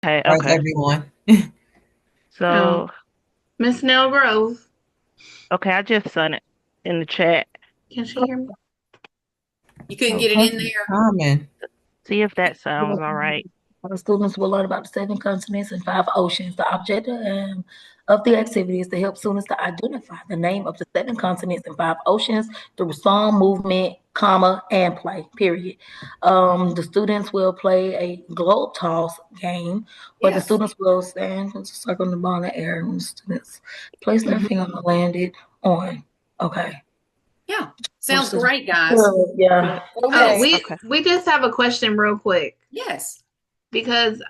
Okay, Right, okay. everyone. So, Miss Nell Grove, okay, I just sent it in the chat. can she hear me? You couldn't get it in there? Common. See if that sounds all right. Students will learn about the 7 continents and 5 oceans. The objective of the activity is to help students to identify the name of the 7 continents and 5 oceans through song, movement, comma, and play, period. The students will play a globe toss game where the Yes. students will stand and circle the ball in the air and the students place their finger on the landed on. Okay. Yeah. Sounds great, guys. Yeah. Oh, Yes. we just have a question real quick. Yes. Because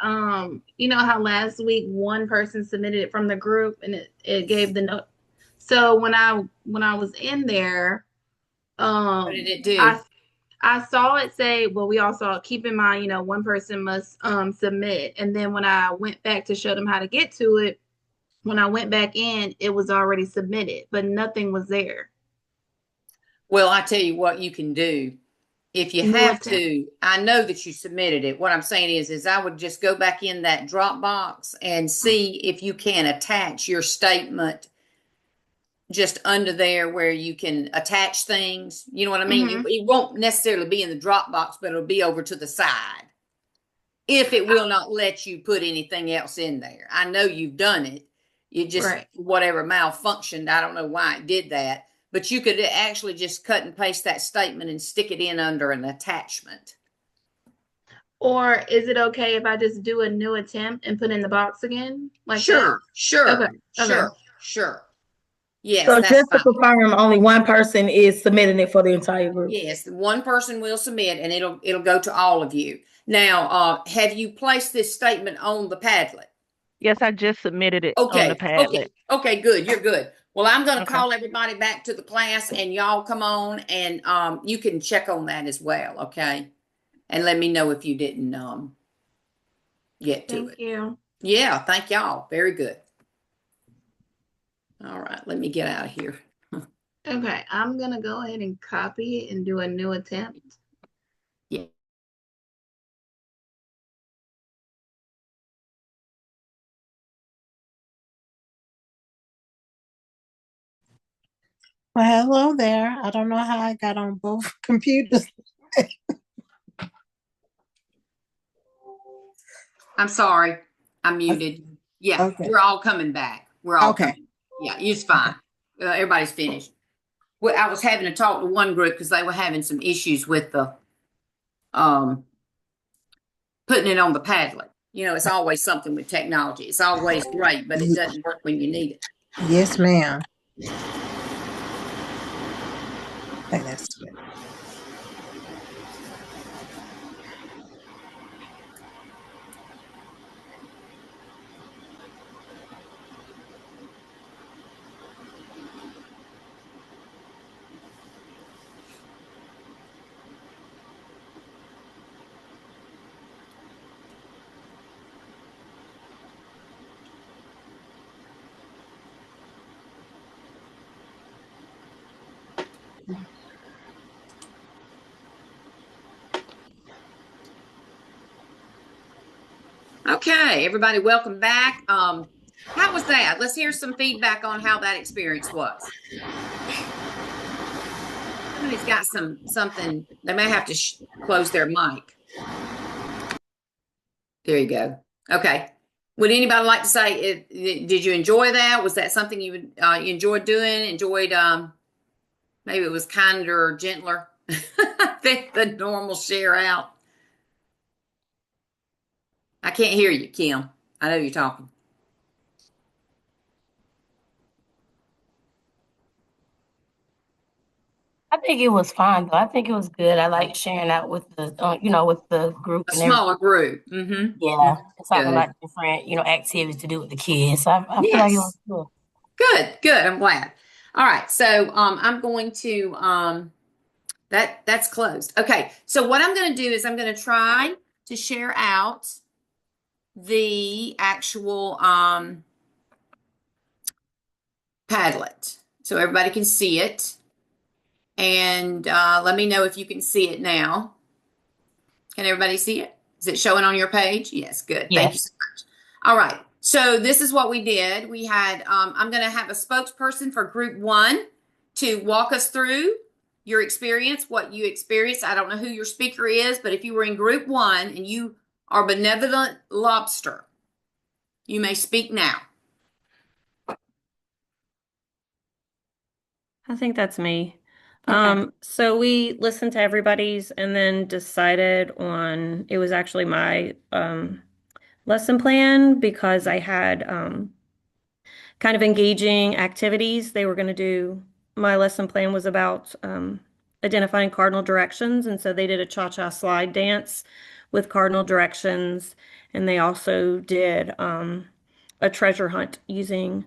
you know how last week one person submitted it from the group and it gave the note. So when I was in there, What did it do? I saw it say, well, we all saw, keep in mind, you know, one person must submit. And then when I went back to show them how to get to it, when I went back in, it was already submitted, but nothing was there. Well, I tell you what you can do. If you have to, I know that you submitted it. What I'm saying is I would just go back in that Dropbox and see if you can attach your statement just under there where you can attach things. You know what I mean? It won't necessarily be in the Dropbox, but it'll be over to the side. If it will not let you put anything else in there. I know you've done it. You just, whatever malfunctioned, I don't know why it did that. But you could actually just cut and paste that statement and stick it in under an attachment. Or is it okay if I just do a new attempt and put in the box again? Like sure. Okay. Sure. Yes, So that's just to fine. confirm, only one person is submitting it for the entire group. Yes, one person will submit, and it'll go to all of you. Now, have you placed this statement on the Padlet? Yes, I just submitted it on the Padlet. Okay, good. You're good. Well, I'm going to call everybody back to the class, and y'all come on, and you can check on that as well, okay? And let me know if you didn't get to it. Thank you. Yeah, thank y'all. Very good. All right, let me get out of here. Okay, I'm going to go ahead and copy it and do a new attempt. Yeah. Well, hello there. I don't know how I got on both computers. I'm sorry. I'm muted. Yeah, Okay. we're all coming back. We're all coming. Yeah, it's fine. Everybody's finished. Well, I was having to talk to one group because they were having some issues with the putting it on the Padlet. You know, it's always something with technology. It's always great, but it doesn't work when you need it. Yes, ma'am. Okay, that's good. Okay, everybody, welcome back. How was that? Let's hear some feedback on how that experience was. Somebody's got something. They may have to close their mic. There you go. Okay. Would anybody like to say, did you enjoy that? Was that something you enjoyed doing? Enjoyed, maybe it was kinder or gentler than the normal share out? I can't hear you, Kim. I know you're talking. I think it was fine though. I think it was good. I like sharing out with the, with the group. A smaller group. Mm-hmm. Yeah, it's talking Good. about different, activities to do with the kids. So I feel like it was good. Good. I'm glad. All right. So I'm going to that's closed. Okay. So what I'm going to do is I'm going to try to share out the actual Padlet so everybody can see it. And let me know if you can see it now. Can everybody see it? Is Is it showing on your page? Yes, good. Thank you Yes. so much. All right. So this is what we did. We had, I'm going to have a spokesperson for group 1 to walk us through your experience, what you experienced. I don't know who your speaker is, but if you were in group 1 and you are Benevolent Lobster, you may speak now. I think that's me. Okay. So we listened to everybody's and then decided on, it was actually my lesson plan because I had kind of engaging activities they were going to do. My lesson plan was about identifying cardinal directions, and so they did a cha-cha slide dance with cardinal directions, and they also did a treasure hunt using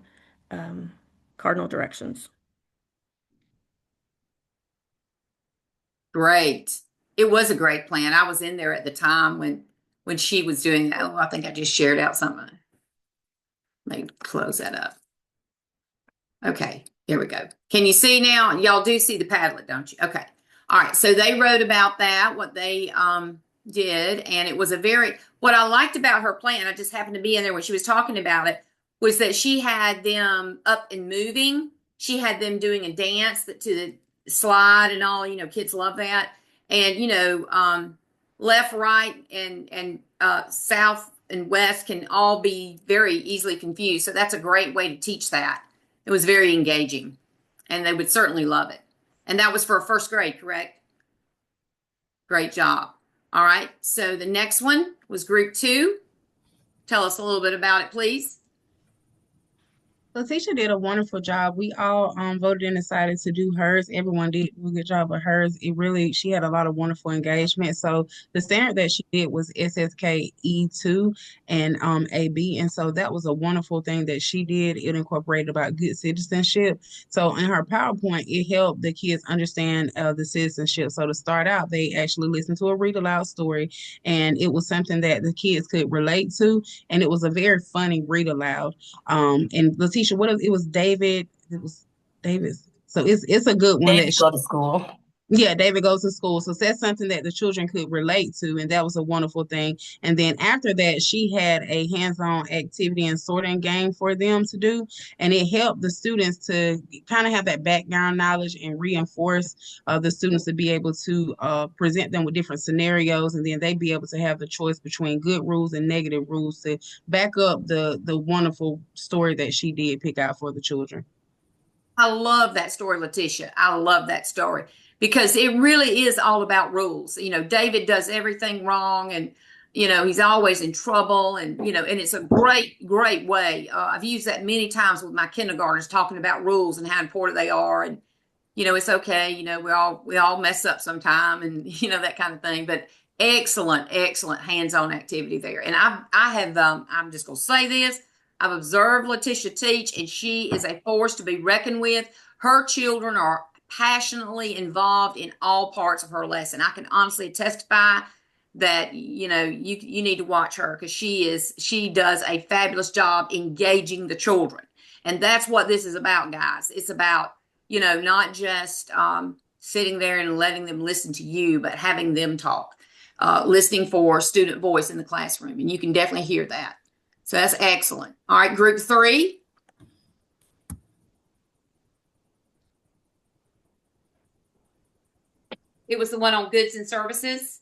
cardinal directions. Great. It was a great plan. I was in there at the time when she was doing that. Oh, I think I just shared out something. Let me close that up. Okay, here we go. Can you see now? Y'all do see the Padlet, don't you? Okay. All right. So they wrote about that, what they did, and it was what I liked about her plan, I just happened to be in there when she was talking about it, was that she had them up and moving. She had them doing a dance to the slide and all, kids love that. And, left, right, and south and west can all be very easily confused. So that's a great way to teach that. It was very engaging, and they would certainly love it. And that was for first grade, correct? Great job. All right. So the next one was group 2. Tell us a little bit about it, please. Letitia did a wonderful job. We all voted and decided to do hers. Everyone did a good job of hers. She had a lot of wonderful engagement. So the standard that she did was SSK E2 and AB. And so that was a wonderful thing that she did. It incorporated about good citizenship. So in her PowerPoint, it helped the kids understand the citizenship. So to start out, they actually listened to a read aloud story, and it was something that the kids could relate to. And it was a very funny read aloud. And Letitia, it was David. It was David's. So it's a good one David go to school. Yeah, David goes to school. So that's something that the children could relate to, and that was a wonderful thing. And then after that, she had a hands-on activity and sorting game for them to do, and it helped the students to kind of have that background knowledge and reinforce the students to be able to present them with different scenarios, and then they be able to have the choice between good rules and negative rules to back up the wonderful story that she did pick out for the children. I love that story, Letitia. I love that story because it really is all about rules. David does everything wrong, and he's always in trouble, and and it's a great, great way. I've used that many times with my kindergartners, talking about rules and how important they are, and it's okay. We all mess up sometime, and that kind of thing. But excellent, excellent hands-on activity there. And I have I'm just gonna say this. I've observed Letitia teach, and she is a force to be reckoned with. Her children are passionately involved in all parts of her lesson. I can honestly testify that you need to watch her because she does a fabulous job engaging the children. And that's what this is about, guys. It's about not just sitting there and letting them listen to you, but having them talk, listening for student voice in the classroom. And you can definitely hear that. So that's excellent. All right, group 3. It was the one on goods and services.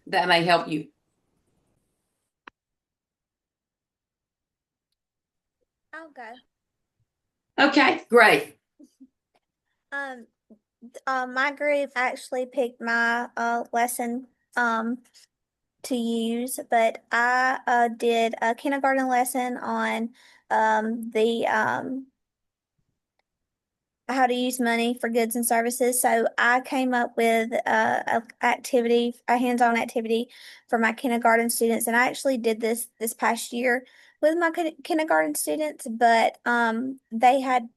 That may help you. I'll go. Okay, great. My group actually picked my lesson to use, but I did a kindergarten lesson on the how to use money for goods and services. So I came up with a hands-on activity for my kindergarten students, and I actually did this past year with my kindergarten students. But they had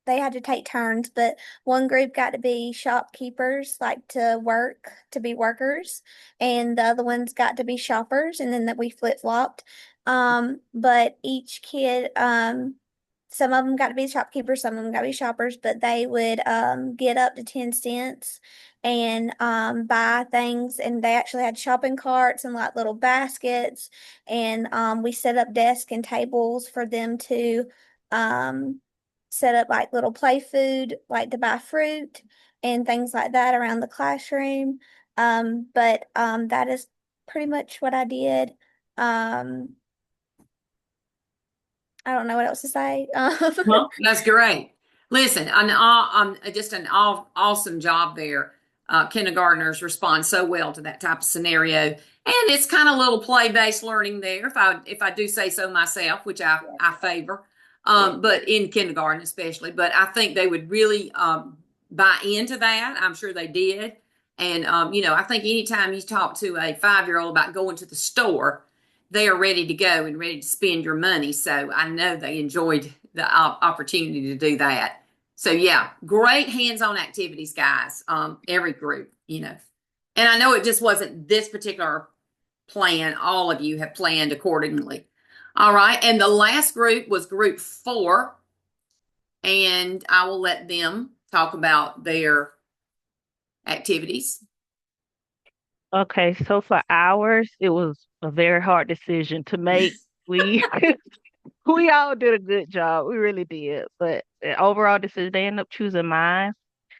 to take turns. But one group got to be shopkeepers, like to be workers, and the other ones got to be shoppers, and then that we flip-flopped. But each kid some of them got to be shopkeepers, some of them got to be shoppers, but they would get up to 10 cents and buy things. And they actually had shopping carts and like little baskets. And we set up desks and tables for them to set up like little play food, like to buy fruit and things like that around the classroom. But that is pretty much what I did. I don't know what else to say. Well, that's great. Listen, just an awesome job there. Kindergartners respond so well to that type of scenario, and it's kind of little play-based learning there. If I do say so myself, which I favor, but in kindergarten especially. But I think they would really buy into that. I'm sure they did. And I think anytime you talk to a 5-year-old about going to the store, they are ready to go and ready to spend your money. So I know they enjoyed the opportunity to do that. So yeah, great hands-on activities, guys. Every group, And I know it just wasn't this particular plan. All of you have planned accordingly. All right. And the last group was group 4. And I will let them talk about their activities. Okay, so for ours, it was a very hard decision to make. We we all did a good job. We really did. But the overall decision, they ended up choosing mine.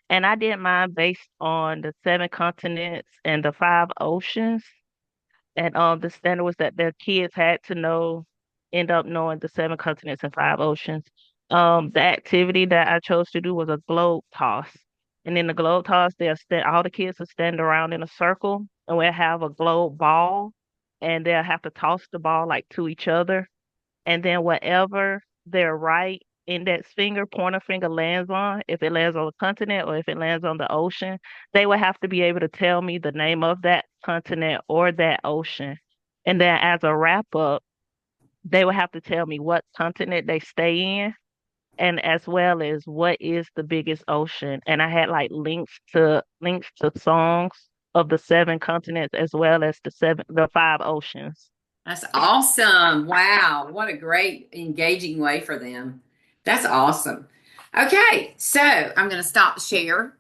And I did mine based on the 7 continents and the 5 oceans. And the standard was that their kids had to end up knowing the 7 continents and 5 oceans. The activity that I chose to do was a globe toss. And in the globe toss, all the kids will stand around in a circle, and we'll have a globe ball, and they'll have to toss the ball like to each other. And then whatever their right index finger, pointer finger lands on, if it lands on the continent or if it lands on the ocean, they would have to be able to tell me the name of that continent or that ocean. And then as a wrap up, they would have to tell me what continent they stay in, and as well as what is the biggest ocean. And I had like links to songs of the 7 continents as well as the 5 oceans. That's awesome. Wow. What a great engaging way for them. That's awesome. Okay. So I'm going to stop the share.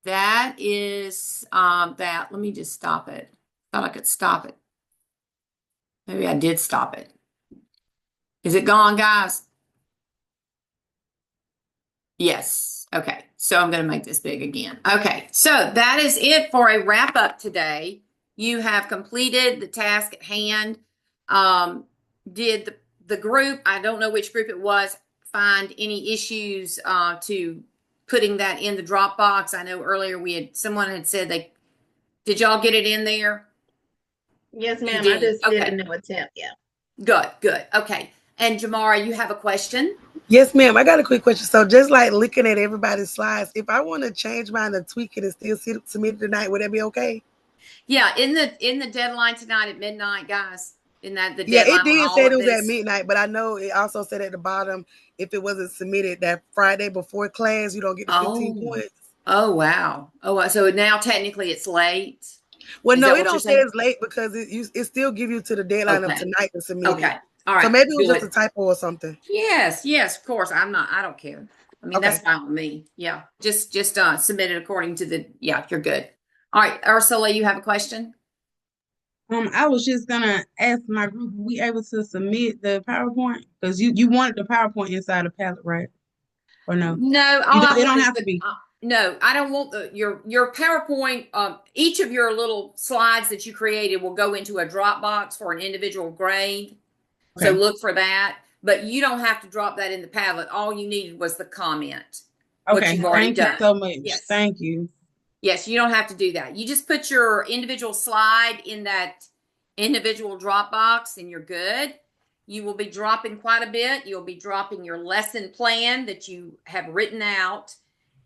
That is that. Let me just stop it. Thought I could stop it. Maybe I did stop it. Is it gone, guys? Yes. Okay. So I'm going to make this big again. Okay. So that is it for a wrap up today. You have completed the task at hand. Did the group, I don't know which group it was, find any issues to putting that in the Dropbox? I know earlier someone had said did y'all get it in there? Yes, ma'am. I just did a new attempt. Yeah. Good. Okay. And Jamara, you have a question? Yes, ma'am. I got a quick question. So just like looking at everybody's slides, if I want to change mine and tweak it and still submit it tonight, would that be okay? Yeah, in the deadline tonight at midnight, guys. In that the deadline. Yeah, it did say it was at midnight, but I know it also said at the bottom if it wasn't submitted that Friday before class, you don't get the 15 points. Oh wow. Oh, so now technically it's late. Well, no, it just says late because it still give you to the deadline of tonight to submit it. Okay. All right. So maybe it was just a typo or something. Yes, of course. I don't care. I mean, that's fine with me. Yeah. Just submit it according to you're good. All right, Ursula, you have a question? I was just gonna ask my group, were we able to submit the PowerPoint? Because you wanted the PowerPoint inside the palette, right? Or no? No, it don't have to be. No, I don't want your PowerPoint. Each of your little slides that you created will go into a Dropbox for an individual grade. Okay. So look for that. But you don't have to drop that in the Padlet. All you needed was the comment. Okay, thank you so much. Yes. Thank you. Yes, you don't have to do that. You just put your individual slide in that individual Dropbox and you're good. You will be dropping quite a bit. You'll be dropping your lesson plan that you have written out.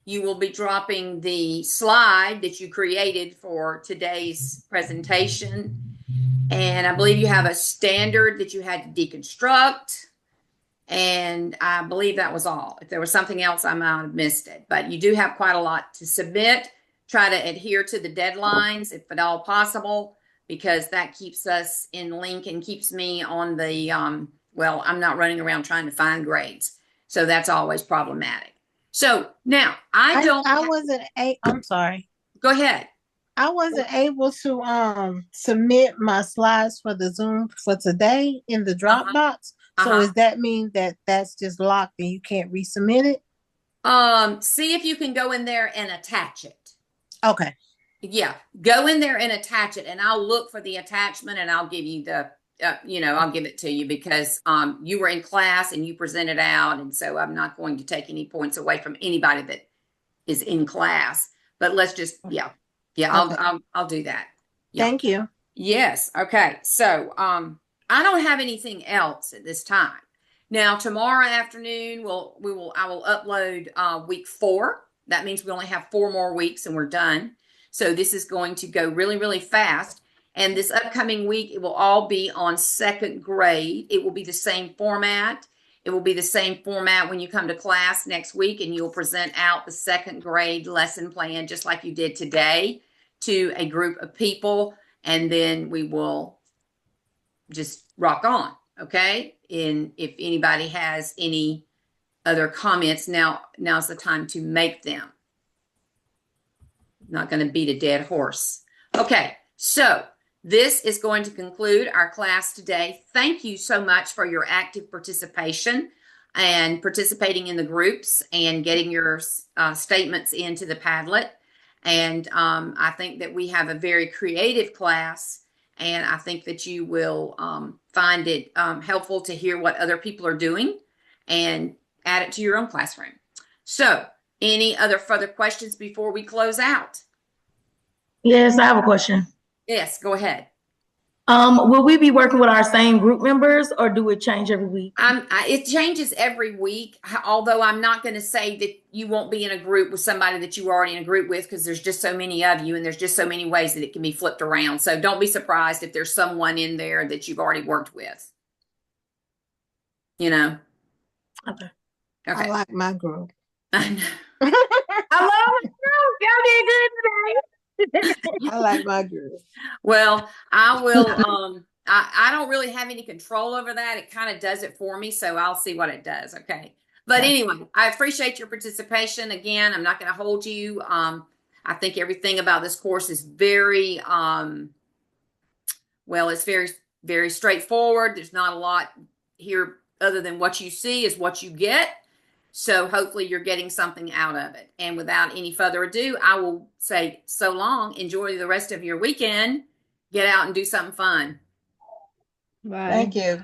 You will be dropping the slide that you created for today's presentation. And I believe you have a standard that you had to deconstruct. And I believe that was all. If there was something else, I might have missed it. But you do have quite a lot to submit. Try to adhere to the deadlines if at all possible, because that keeps us in link and keeps me on the Well, I'm not running around trying to find grades. So that's always problematic. So now I wasn't I'm sorry. Go ahead. I wasn't able to submit my slides for the Zoom for today in the Dropbox. So does that mean that that's just locked and you can't resubmit it? See if you can go in there and attach it. Okay. Yeah, go in there and attach it, and I'll look for the attachment, and I'll give you the, I'll give it to you because you were in class and you presented out, and so I'm not going to take any points away from anybody that is in class. But let's just, yeah, okay. I'll do that. Yeah. Thank you. Yes. Okay. So I don't have anything else at this time. Now tomorrow afternoon I will upload week 4. That means we only have 4 more weeks and we're done. So this is going to go really, really fast. And this upcoming week, it will all be on 2nd grade. It will be the same format. It will be the same format when you come to class next week, and you'll present out the 2nd grade lesson plan just like you did today to a group of people. And then we will just rock on, okay? And if anybody has any other comments, now's the time to make them. Not going to beat a dead horse. Okay, so this is going to conclude our class today. Thank you so much for your active participation and participating in the groups and getting your statements into the Padlet. And I think that we have a very creative class, and I think that you will find it helpful to hear what other people are doing and add it to your own classroom. So, any other further questions before we close out? Yes, I have a question. Yes, go ahead. Will we be working with our same group members, or do it change every week? It changes every week, although I'm not going to say that you won't be in a group with somebody that you were already in a group with, because there's just so many of you and there's just so many ways that it can be flipped around. So don't be surprised if there's someone in there that you've already worked with. Okay. I like my group. I know. I love it. Y'all did good today. I like my group. Well, I will. I don't really have any control over that. It kind of does it for me, so I'll see what it does. Okay. But anyway, I appreciate your participation. Again, I'm not going to hold you. I think everything about this course is very, it's very, very straightforward. There's not a lot here other than what you see is what you get. So hopefully you're getting something out of it. And without any further ado, I will say so long. Enjoy the rest of your weekend. Get out and do something fun. Bye. Thank you.